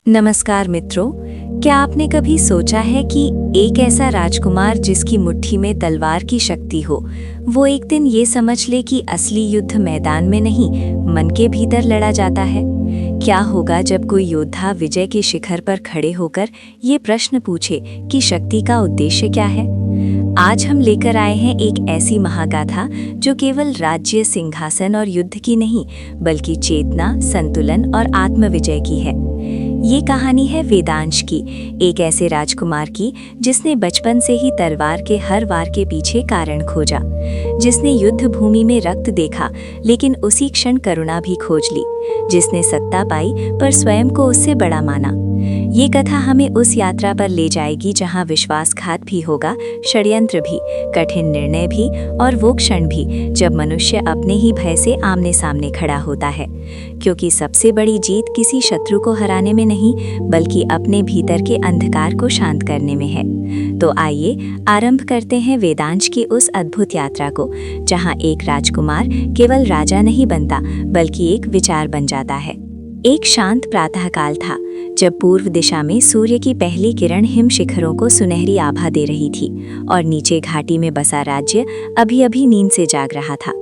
नमस्कार मित्रों, क्या आपने कभी सोचा है कि एक ऐसा राजकुमार जिसकी मुट्ठी में तलवार की शक्ति हो, वो एक दिन ये समझ ले कि असली युद्ध मैदान में नहीं, मन के भीतर लड़ा जाता है। क्या होगा जब कोई योद्धा विजय के शिखर पर खड़े होकर ये प्रश्न पूछे कि शक्ति का उद्देश्य क्या है? आज हम लेकर आए हैं एक ऐसी महागाथा जो केवल राज्य, सिंहासन और युद्ध की नहीं, बल्कि चेतना, संतुलन और आत्मविजय की है। ये कहानी है वेदांश की, एक ऐसे राजकुमार की जिसने बचपन से ही तलवार के हर वार के पीछे कारण खोजा, जिसने युद्ध भूमि में रक्त देखा लेकिन उसी क्षण करुणा भी खोज ली, जिसने सत्ता पाई पर स्वयं को उससे बड़ा माना। ये कथा हमें उस यात्रा पर ले जाएगी जहाँ विश्वासघात भी होगा, षड्यंत्र भी, कठिन निर्णय भी और वो क्षण भी जब मनुष्य अपने ही भय से आमने सामने खड़ा होता है। क्योंकि सबसे बड़ी जीत किसी शत्रु को हराने में नहीं, बल्कि अपने भीतर के अंधकार को शांत करने में है। तो आइए आरंभ करते हैं वेदांश की उस अद्भुत यात्रा को, जहाँ एक राजकुमार केवल राजा नहीं बनता, बल्कि एक विचार बन जाता है। एक शांत प्रातःकाल था, जब पूर्व दिशा में सूर्य की पहली किरण हिम शिखरों को सुनहरी आभा दे रही थी और नीचे घाटी में बसा राज्य अभी अभी नींद से जाग रहा था।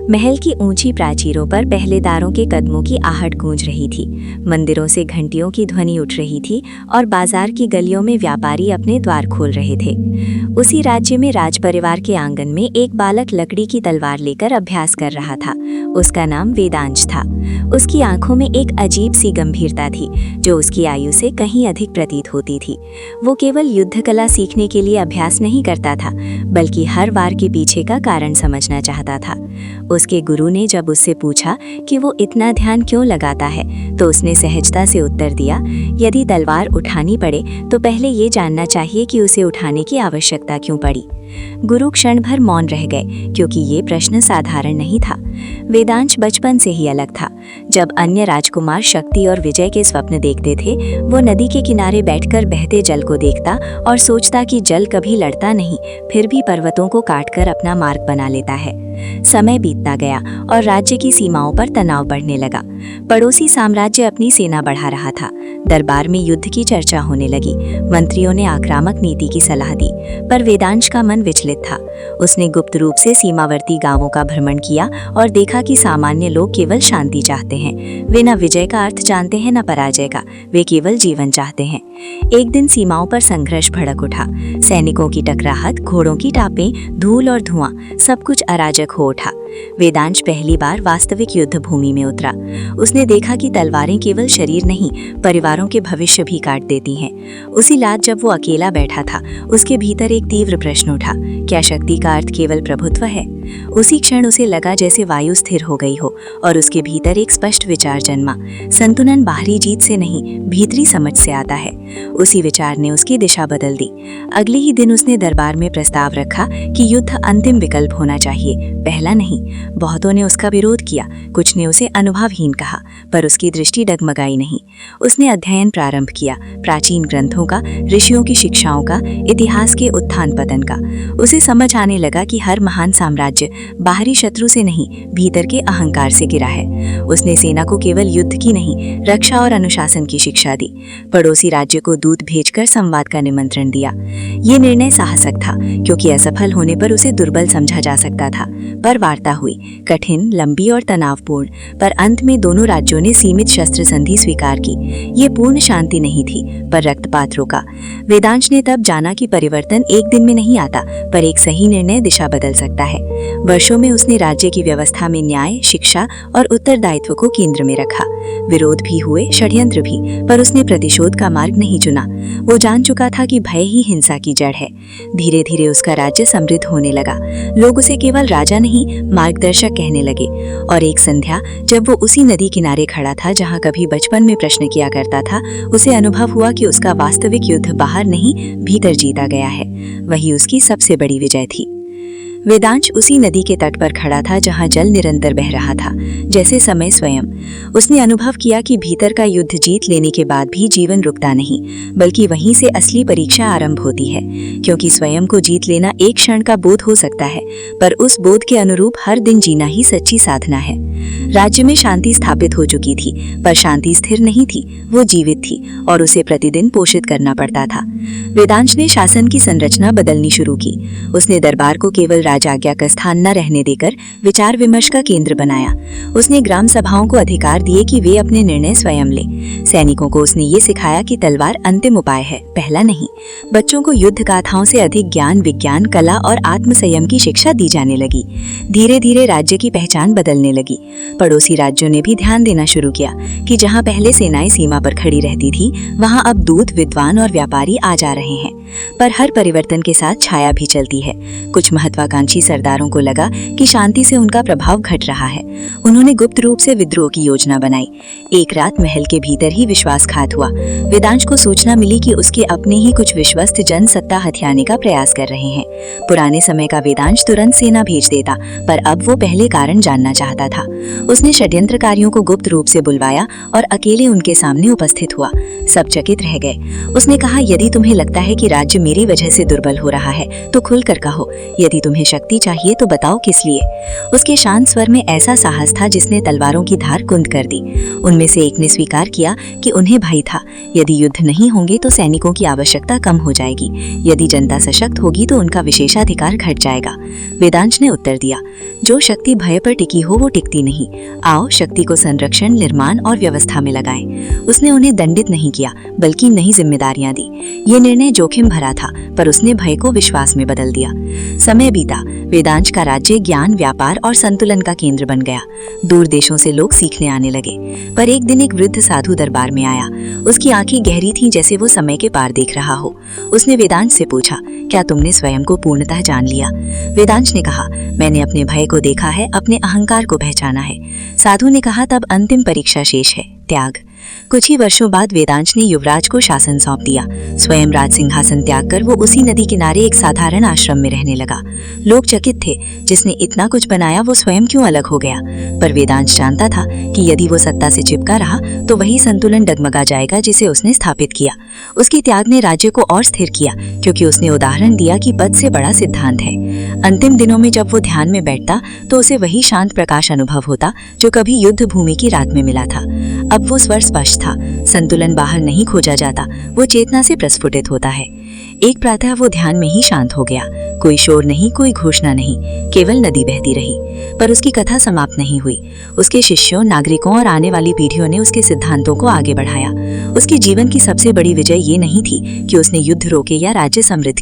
महल की ऊंची प्राचीरों पर पहलेदारों के कदमों की आहट गूंज रही थी, मंदिरों से घंटियों की ध्वनि उठ रही थी और बाजार की गलियों में व्यापारी अपने द्वार खोल रहे थे। उसी राज्य में राजपरिवार के आंगन में एक बालक लकड़ी की तलवार लेकर अभ्यास कर रहा था। उसका नाम वेदांश था। उसकी आंखों में एक अजीब सी गंभीरता थी जो उसकी आयु से कहीं अधिक प्रतीत होती थी। वो केवल युद्ध कला सीखने के लिए अभ्यास नहीं करता था, बल्कि हर वार के पीछे का कारण समझना चाहता था। उसके गुरु ने जब उससे पूछा कि वो इतना ध्यान क्यों लगाता है, तो उसने सहजता से उत्तर दिया, यदि तलवार उठानी पड़े तो पहले ये जानना चाहिए कि उसे उठाने की आवश्यकता क्यों पड़ी। गुरु क्षण भर मौन रह गए, क्योंकि ये प्रश्न साधारण नहीं था। वेदांश बचपन से ही अलग था। जब अन्य राजकुमार शक्ति और विजय के स्वप्न देखते थे, वो नदी के किनारे बैठकर बहते जल को देखता और सोचता कि जल कभी लड़ता नहीं, फिर भी पर्वतों को काटकर अपना मार्ग बना लेता है। समय बीतता गया और राज्य की सीमाओं पर तनाव बढ़ने लगा। पड़ोसी साम्राज्य अपनी सेना बढ़ा रहा था। दरबार में युद्ध की चर्चा होने लगी। मंत्रियों ने आक्रामक नीति की सलाह दी, पर वेदांश का मन विचलित था। उसने गुप्त रूप से सीमावर्ती गांवों का भ्रमण किया और देखा कि सामान्य लोग केवल शांति चाहते हैं। वे न विजय का अर्थ जानते हैं, न पराजय का। वे केवल जीवन चाहते हैं। एक दिन सीमाओं पर संघर्ष भड़क उठा। सैनिकों की टकराहट, घोड़ों की टापें, धूल और धुआं, सब कुछ अराजक हो उठा। वेदांश पहली बार वास्तविक युद्ध भूमि में उतरा। उसने देखा कि तलवारें केवल शरीर नहीं, परिवारों के भविष्य भी काट देती हैं। उसी रात जब वो अकेला बैठा था, उसके भीतर एक तीव्र प्रश्न उठा, क्या शक्ति का अर्थ केवल प्रभुत्व है? उसी क्षण उसे लगा जैसे वायु स्थिर हो गई हो और उसके भीतर एक स्पष्ट विचार जन्मा, संतुलन बाहरी जीत से नहीं, भीतरी समझ से आता है। उसी विचार ने उसकी दिशा बदल दी। अगले ही दिन उसने दरबार में प्रस्ताव रखा कि युद्ध अंतिम विकल्प होना चाहिए, पहला नहीं। बहुतों ने उसका विरोध किया, कुछ ने उसे अनुभवहीन कहा, पर उसकी दृष्टि डगमगाई नहीं। उसने अध्ययन प्रारंभ किया, प्राचीन ग्रंथों का, ऋषियों की शिक्षाओं का, इतिहास के उत्थान पतन का। उसे समझ आने लगा कि हर महान साम्राज्य बाहरी शत्रु से नहीं, भीतर के अहंकार से गिरा है। उसने सेना को केवल युद्ध की नहीं, रक्षा और अनुशासन की शिक्षा दी। पड़ोसी राज्य को दूत भेजकर संवाद का निमंत्रण दिया। ये निर्णय साहसिक था, क्योंकि असफल होने पर उसे दुर्बल समझा जा सकता था। पर वार्ता हुई, कठिन, लंबी और तनावपूर्ण, पर अंत में दोनों राज्यों ने सीमित शस्त्र संधि स्वीकार की। ये पूर्ण शांति नहीं थी, पर रक्तपात रोका। वेदांश ने तब जाना कि परिवर्तन एक दिन में नहीं आता, पर एक सही निर्णय दिशा बदल सकता है। वर्षों में उसने राज्य की व्यवस्था में न्याय, शिक्षा और उत्तरदायित्व को केंद्र में रखा। विरोध भी हुए, षड्यंत्र भी, पर उसने प्रतिशोध का मार्ग नहीं चुना। वो जान चुका था कि भय ही हिंसा की जड़ है। धीरे धीरे उसका राज्य समृद्ध होने लगा। लोग उसे केवल राजा नहीं, मार्गदर्शक कहने लगे। और एक संध्या जब वो उसी नदी किनारे खड़ा था जहाँ कभी बचपन में प्रश्न किया करता था, उसे अनुभव हुआ कि उसका वास्तविक युद्ध बाहर नहीं, भीतर जीता गया है। वही उसकी सबसे बड़ी विजय थी। वेदांश उसी नदी के तट पर खड़ा था जहां जल निरंतर बह रहा था, जैसे समय स्वयं। उसने अनुभव किया कि भीतर का युद्ध जीत लेने के बाद भी जीवन रुकता नहीं, बल्कि वहीं से असली परीक्षा आरंभ होती है। क्योंकि स्वयं को जीत लेना एक क्षण का बोध हो सकता है, पर उस बोध के अनुरूप हर दिन जीना ही सच्ची साधना है। राज्य में शांति स्थापित हो चुकी थी, पर शांति स्थिर नहीं थी, वो जीवित थी और उसे प्रतिदिन पोषित करना पड़ता था। वेदांश ने शासन की संरचना बदलनी शुरू की। उसने दरबार को केवल राजाज्ञा का स्थान न रहने देकर विचार विमर्श का केंद्र बनाया। उसने ग्राम सभाओं को अधिकार दिए कि वे अपने निर्णय स्वयं लें। सैनिकों को उसने ये सिखाया कि तलवार अंतिम उपाय है, पहला नहीं। बच्चों को युद्ध गाथाओं से अधिक ज्ञान, विज्ञान, कला और आत्मसंयम की शिक्षा दी जाने लगी। धीरे धीरे राज्य की पहचान बदलने लगी। पड़ोसी राज्यों ने भी ध्यान देना शुरू किया कि जहां पहले सेनाएं सीमा पर खड़ी रहती थी, वहां अब दूत, विद्वान और व्यापारी आ जा रहे हैं। पर हर परिवर्तन के साथ छाया भी चलती है। कुछ महत्वाकांक्षी सरदारों को लगा कि शांति से उनका प्रभाव घट रहा है। उन्होंने गुप्त रूप से विद्रोह की योजना बनाई। एक रात महल के भीतर ही विश्वासघात हुआ। वेदांश को सूचना मिली कि उसके अपने ही कुछ विश्वस्त जन सत्ता हथियाने का प्रयास कर रहे हैं। पुराने समय का वेदांश तुरंत सेना भेज देता, पर अब वो पहले कारण जानना चाहता था। उसने षड्यंत्रकारियों को गुप्त रूप से बुलवाया और अकेले उनके सामने उपस्थित हुआ। सब चकित रह गए। उसने कहा, यदि तुम्हें लगता है कि राज्य मेरी वजह से दुर्बल हो रहा है तो खुलकर कहो। यदि तुम्हें शक्ति चाहिए तो बताओ किस लिए। उसके शांत स्वर में ऐसा साहस था जिसने तलवारों की धार कुंद कर दी। उनमें से एक ने स्वीकार किया कि उन्हें भय था, यदि युद्ध नहीं होंगे तो सैनिकों की आवश्यकता कम हो जाएगी। यदि जनता सशक्त होगी तो उनका विशेषाधिकार घट जाएगा। वेदांश ने उत्तर दिया, जो शक्ति भय पर टिकी हो वो टिकती नहीं। आओ शक्ति को संरक्षण, निर्माण और व्यवस्था में लगाएं। उसने उन्हें दंडित नहीं किया, बल्कि नई जिम्मेदारियां दी। ये निर्णय जोखिम भरा था, पर उसने भय को विश्वास में बदल दिया। समय बीता। वेदांश का राज्य ज्ञान, व्यापार और संतुलन का केंद्र बन गया। दूर देशों से लोग सीखने आने लगे। पर एक दिन एक वृद्ध साधु दरबार में आया। उसकी आंखें गहरी थीं, जैसे वो समय के पार देख रहा हो। उसने वेदांश से पूछा, क्या तुमने स्वयं को पूर्णतः जान लिया? वेदांश ने कहा, मैंने अपने भय को देखा है, अपने अहंकार को पहचाना है। साधु ने कहा, तब अंतिम परीक्षा शेष है, त्याग। कुछ ही वर्षों बाद वेदांश ने युवराज को शासन सौंप दिया। स्वयं राज सिंहासन त्याग कर वो उसी नदी किनारे एक साधारण आश्रम में रहने लगा। लोग चकित थे, जिसने इतना कुछ बनाया वो स्वयं क्यों अलग हो गया। पर वेदांश जानता था कि यदि वो सत्ता से चिपका रहा तो वही संतुलन डगमगा जाएगा जिसे उसने स्थापित किया। उसकी त्याग ने राज्य को और स्थिर किया, क्योंकि उसने उदाहरण दिया कि पद से बड़ा सिद्धांत है। अंतिम दिनों में जब वो ध्यान में बैठता तो उसे वही शांत प्रकाश अनुभव होता जो कभी युद्ध भूमि की रात में मिला था। अब वो स्वर स्पष्ट था, संतुलन बाहर नहीं खोजा जाता, वो चेतना से प्रस्फुटित होता है। एक प्रातः वो ध्यान में ही शांत हो गया। कोई शोर नहीं, कोई घोषणा नहीं, केवल नदी बहती रही। पर उसकी कथा समाप्त नहीं हुई। उसके शिष्यों, नागरिकों और आने वाली पीढ़ियों ने उसके सिद्धांतों को आगे बढ़ाया। उसके जीवन की सबसे बड़ी विजय ये नहीं थी कि उसने युद्ध रोके या राज्य समृद्ध